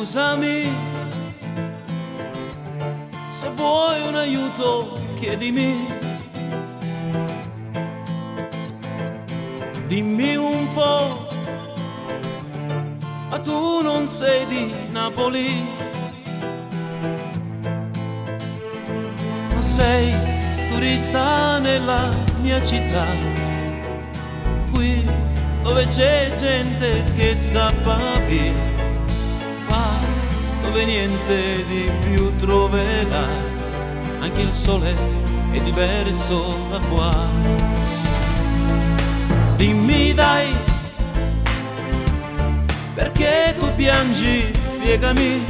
Scusami, se vuoi un aiuto chiedimi, dimmi un po', ma tu non sei di Napoli, ma sei turista nella mia città, qui dove c'è gente che scappa via, dove niente di più troverai, anche il sole è diverso da qua. Dimmi dai, perché tu piangi, spiegami,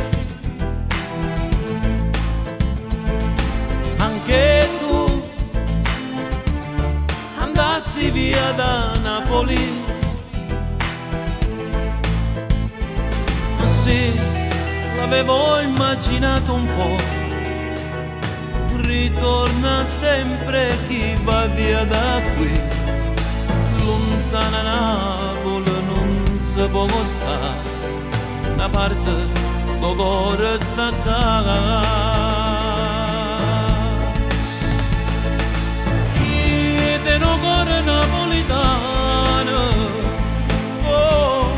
anche tu andasti via da Napoli, ma sì, l'avevo immaginato un po', ritorna sempre chi va via da qui, lontana Napoli non si può stare, una parte del cuore sta qua. Chi te no cuore napolitano, oh,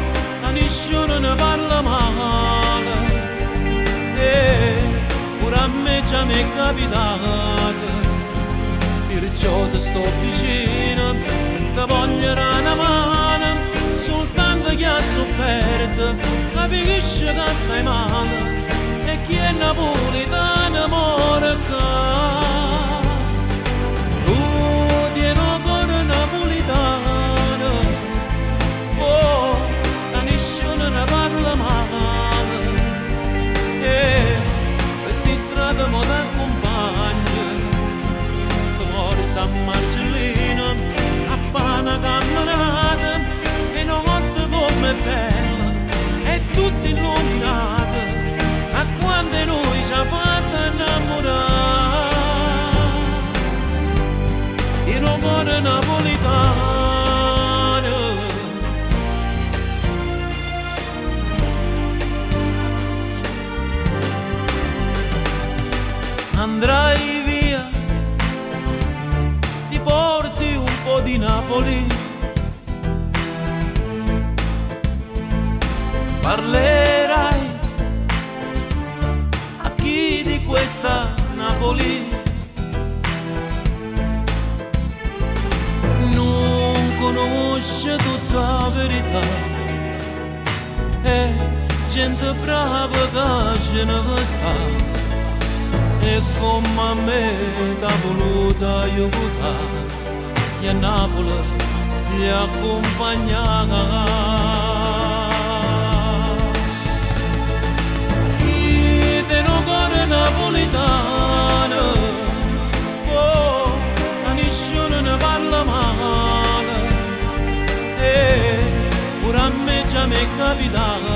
a nessuno ne parla male, pure a me già mi è capitato, perciò ti sto vicino, ti voglio una mano, soltanto chi ha sofferto capisce che stai male, e chi è napolitano muore qua. Tu tieni un cuore napolitano, oh, a nessuno ne parla male, questa strada mi accompagna, ti porta a Marcellino a fare una camminata, e notte come bella è tutta illuminata, a quando noi ci ha fatto innamorare, in un cuore napolitano. Andrai via, ti porti un po' di Napoli, parlerai a chi di questa Napoli non conosce tutta la verità, è gente brava che ce ne sta, e come a me t'ha voluta aiutare, e a Napoli ti accompagnava. Chi te no cuore napolitano, oh, a nessuno ne parla male, pure a me già mi è capitato,